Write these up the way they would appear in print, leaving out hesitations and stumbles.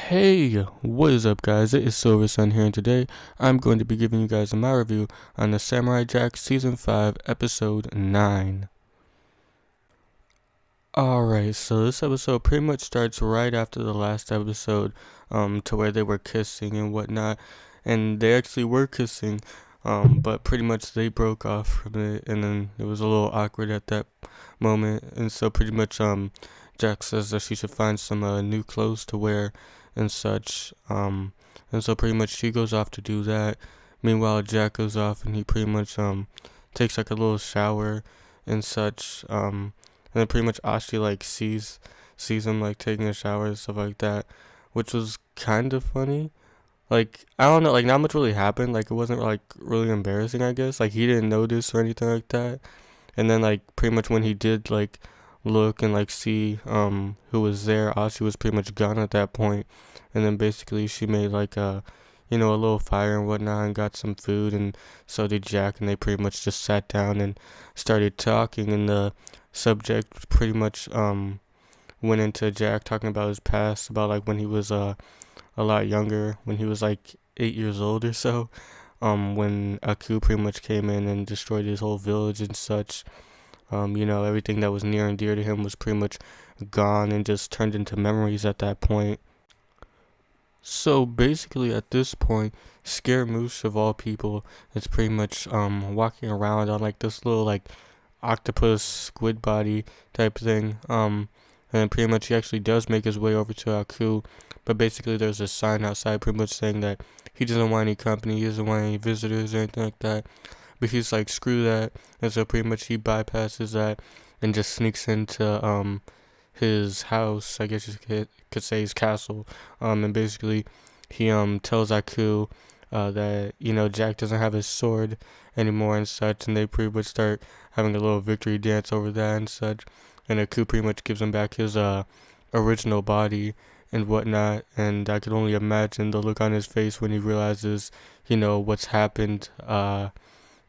Hey, what is up guys? It is Silver Sun here, and today I'm going to be giving you guys my review on the Samurai Jack Season 5 Episode 9. Alright, so this episode pretty much starts right after the last episode, to where they were kissing and whatnot, and they actually were kissing, but pretty much they broke off from it, and then it was a little awkward at that moment, and so pretty much, Jack says that she should find some, new clothes to wear, and such, and so pretty much she goes off to do that. Meanwhile, Jack goes off and he pretty much, takes like a little shower and such, and then pretty much Ashi like sees him like taking a shower and stuff like that, which was kind of funny. Like I don't know, like not much really happened. Like it wasn't like really embarrassing, I guess. Like he didn't notice or anything like that. And then like pretty much when he did like look and like see who was there, Ashi was pretty much gone at that point. And then basically she made like a little fire and whatnot and got some food, and so did Jack, and they pretty much just sat down and started talking, and the subject pretty much went into Jack talking about his past, about like when he was a lot younger, when he was like 8 years old or so, when Aku pretty much came in and destroyed his whole village and such. Everything that was near and dear to him was pretty much gone and just turned into memories at that point. So basically, at this point, Scaramouche of all people is pretty much walking around on like this little like octopus squid body type thing. And then pretty much he actually does make his way over to Aku, but basically there's a sign outside pretty much saying that he doesn't want any company, he doesn't want any visitors or anything like that. But he's like, screw that, and so pretty much he bypasses that and just sneaks into his house, I guess you could say his castle, and basically he tells Aku that Jack doesn't have his sword anymore and such, and they pretty much start having a little victory dance over that and such, and Aku pretty much gives him back his original body and whatnot, and I could only imagine the look on his face when he realizes what's happened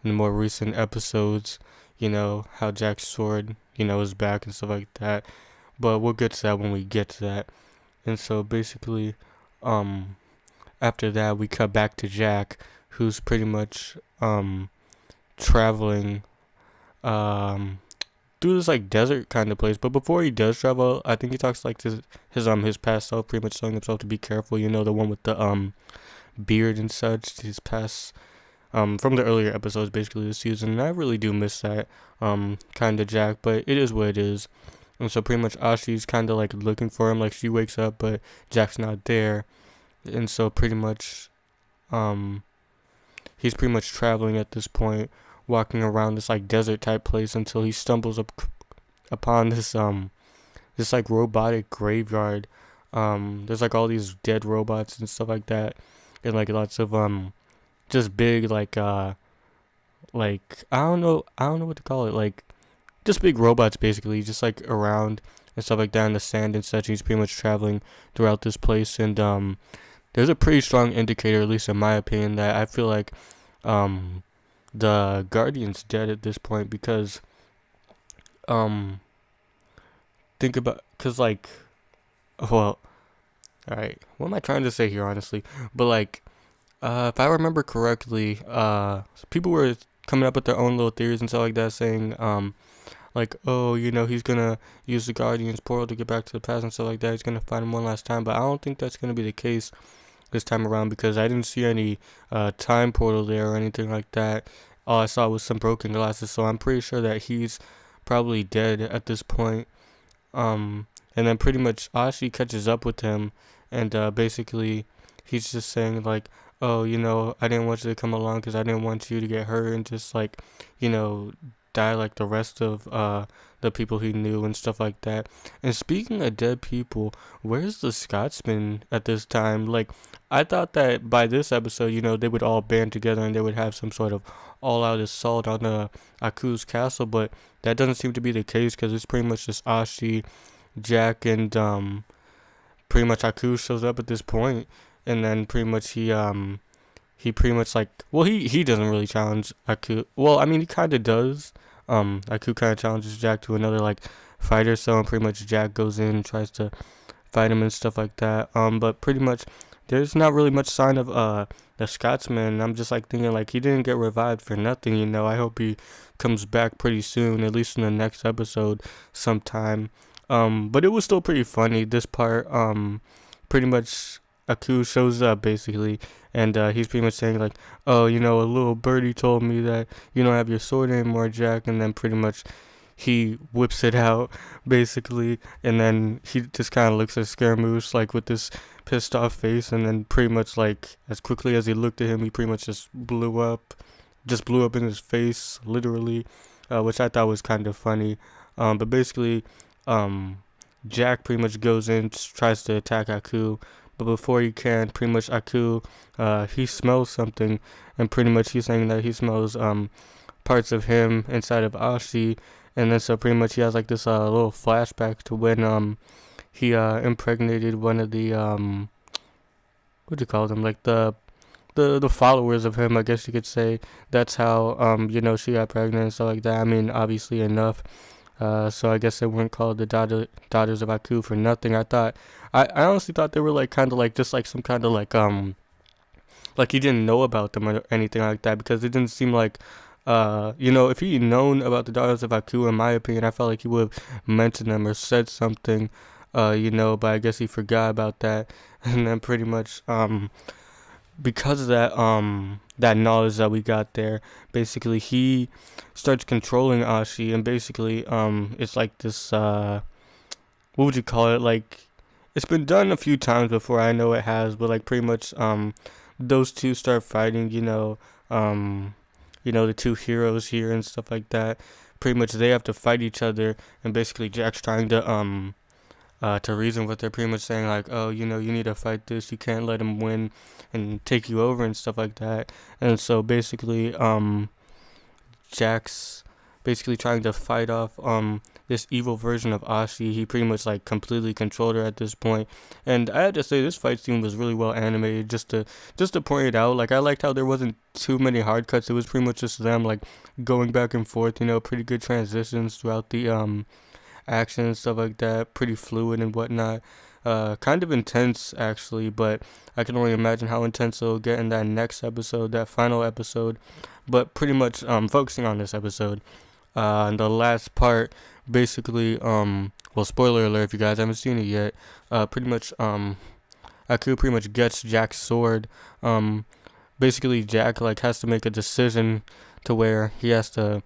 in the more recent episodes, how Jack's sword is back and stuff like that. But we'll get to that when we get to that. And so basically, after that we cut back to Jack, who's pretty much traveling through this like desert kind of place. But before he does travel, I think he talks like to his past self, pretty much telling himself to be careful, the one with the beard and such, his past from the earlier episodes basically this season. And I really do miss that kind of Jack, but it is what it is. And so pretty much Ashi's kind of like looking for him, like she wakes up but Jack's not there, and so pretty much he's pretty much traveling at this point, walking around this like desert type place until he stumbles upon this like robotic graveyard. There's like all these dead robots and stuff like that, and like lots of just big like I don't know what to call it, like just big robots basically, just like around and stuff like that in the sand and such. He's pretty much traveling throughout this place, and there's a pretty strong indicator, at least in my opinion, that I feel like the Guardian's dead at this point, because think about, cause like, well, all right, what am I trying to say here, honestly? But like, if I remember correctly, people were coming up with their own little theories and stuff like that, saying like, oh, he's gonna use the Guardian's portal to get back to the past and stuff like that. He's gonna find him one last time, but I don't think that's gonna be the case this time around, because I didn't see any time portal there or anything like that. All I saw was some broken glasses, so I'm pretty sure that he's probably dead at this point. And then pretty much Ashi catches up with him, and basically he's just saying like, oh, I didn't want you to come along because I didn't want you to get hurt and just like, die like the rest of the people he knew and stuff like that. And speaking of dead people, where's the Scotsman at this time? Like, I thought that by this episode, they would all band together and they would have some sort of all-out assault on Aku's castle, but that doesn't seem to be the case, because it's pretty much just Ashi, Jack, and pretty much Aku shows up at this point, and then pretty much he pretty much like, well, he doesn't really challenge Aku. Well, I mean, he kind of does. Aku kind of challenges Jack to another like fight or so, and pretty much Jack goes in and tries to fight him and stuff like that. But pretty much there's not really much sign of the Scotsman. I'm just like thinking like he didn't get revived for nothing, you know. I hope he comes back pretty soon, at least in the next episode sometime. But it was still pretty funny. This part, pretty much Aku shows up basically, and he's pretty much saying like, oh, you know, a little birdie told me that you don't have your sword anymore, Jack, and then pretty much he whips it out basically, and then he just kind of looks at Scaramouche like with this pissed off face, and then pretty much like as quickly as he looked at him, he pretty much just blew up in his face literally, which I thought was kind of funny. But basically, um, Jack pretty much goes in, tries to attack Aku, but before he can, pretty much Aku, he smells something, and pretty much he's saying that he smells parts of him inside of Ashi, and then so pretty much he has like this little flashback to when he impregnated one of the what do you call them, like the followers of him, I guess you could say. That's how you know, she got pregnant and stuff like that. I mean, obviously enough. So I guess they weren't called the daughters of Aku for nothing. I honestly thought they were like kind of like just like some kind of like he didn't know about them or anything like that, because it didn't seem like you know, if he'd known about the daughters of Aku, in my opinion, I felt like he would have mentioned them or said something, you know, but I guess he forgot about that. And then pretty much because of that knowledge that we got there, basically he starts controlling Ashi, and basically it's like this what would you call it, like it's been done a few times before, I know it has, but like pretty much those two start fighting, you know, the two heroes here and stuff like that. Pretty much they have to fight each other, and basically Jack's trying to reason with her, pretty much saying like, oh, you know, you need to fight this, you can't let him win and take you over and stuff like that. And so basically Jack's basically trying to fight off this evil version of Ashi. He pretty much like completely controlled her at this point. And I had to say this fight scene was really well animated, just to point it out. Like I liked how there wasn't too many hard cuts. It was pretty much just them like going back and forth, you know, pretty good transitions throughout the action and stuff like that, pretty fluid and whatnot. Kind of intense actually, but I can only imagine how intense it'll get in that next episode, that final episode. But pretty much focusing on this episode, and the last part, basically, well, spoiler alert if you guys haven't seen it yet, pretty much Aku pretty much gets Jack's sword. Basically Jack like has to make a decision to where he has to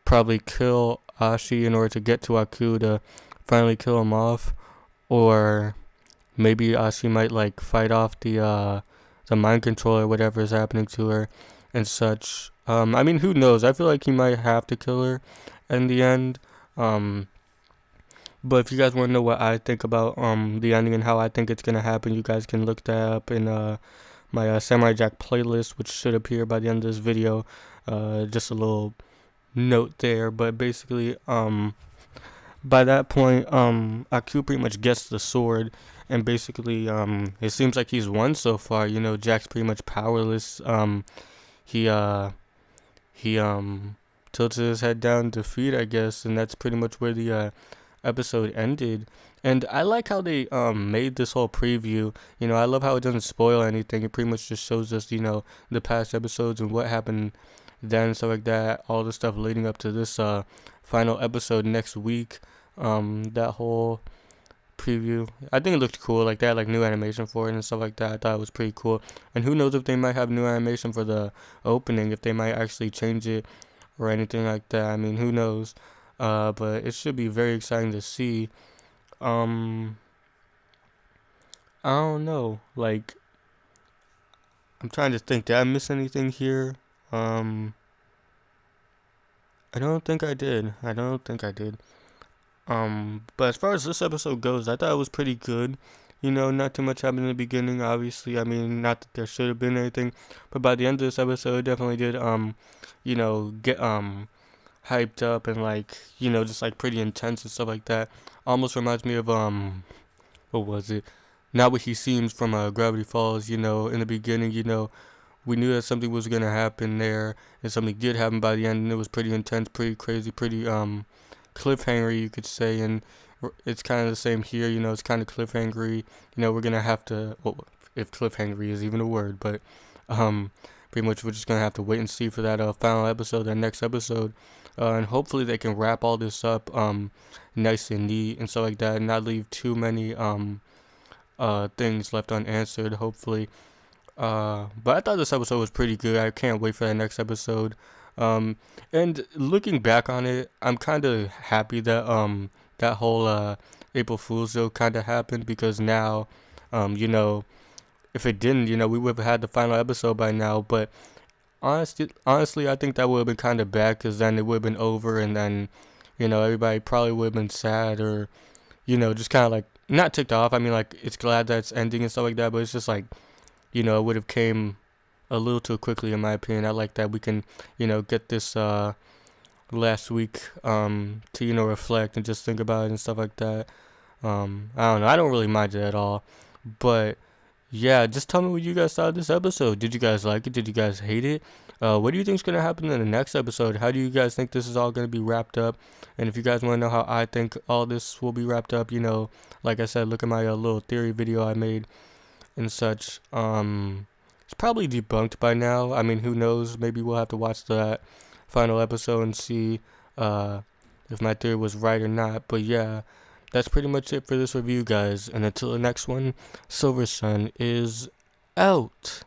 probably kill Ashi in order to get to Aku to finally kill him off, or maybe Ashi might like fight off the mind control or whatever is happening to her and such. I mean, who knows? I feel like he might have to kill her in the end. But if you guys want to know what I think about the ending and how I think it's gonna happen, you guys can look that up in my Samurai Jack playlist, which should appear by the end of this video. Just a little note there, but basically by that point Aku pretty much gets the sword, and basically it seems like he's won so far. You know, Jack's pretty much powerless. He tilts his head down in defeat, I guess, and that's pretty much where the episode ended. And I like how they made this whole preview. You know, I love how it doesn't spoil anything. It pretty much just shows us, you know, the past episodes and what happened then, stuff like that, all the stuff leading up to this final episode next week. That whole preview, I think it looked cool. Like they had like new animation for it and stuff like that. I thought it was pretty cool. And who knows if they might have new animation for the opening, if they might actually change it or anything like that. I mean, who knows? But it should be very exciting to see. I don't know. Like, I'm trying to think. Did I miss anything here? I don't think I did. But as far as this episode goes, I thought it was pretty good. You know, not too much happened in the beginning, obviously. I mean, not that there should have been anything, but by the end of this episode, it definitely did, you know, get, hyped up and, like, you know, just, like, pretty intense and stuff like that. Almost reminds me of, what was it? Not What He Seems from, Gravity Falls, you know, in the beginning, you know, we knew that something was gonna happen there, and something did happen by the end, and it was pretty intense, pretty crazy, pretty, cliffhanger, you could say. And it's kind of the same here. You know, it's kind of cliffhangery. You know, we're gonna have to, well, if cliffhangery is even a word, but um, pretty much we're just gonna have to wait and see for that final episode, that next episode, and hopefully they can wrap all this up nice and neat and stuff like that, and not leave too many things left unanswered. Hopefully, but I thought this episode was pretty good. I can't wait for that next episode. Um, and looking back on it, I'm kind of happy that that whole April Fool's joke kind of happened, because now, you know, if it didn't, you know, we would have had the final episode by now. But honestly, I think that would have been kind of bad, because then it would have been over, and then, you know, everybody probably would have been sad, or, you know, just kind of like not ticked off. I mean, like, it's glad that it's ending and stuff like that, but it's just like, you know, it would have came a little too quickly, in my opinion. I like that we can, you know, get this last week to, you know, reflect and just think about it and stuff like that. I don't know. I don't really mind it at all. But yeah, just tell me what you guys thought of this episode. Did you guys like it? Did you guys hate it? What do you think is going to happen in the next episode? How do you guys think this is all going to be wrapped up? And if you guys want to know how I think all this will be wrapped up, you know, like I said, look at my little theory video I made and such. It's probably debunked by now. I mean, who knows? Maybe we'll have to watch that final episode and see if my theory was right or not. But yeah, that's pretty much it for this review, guys. And until the next one, Silver Sun is out.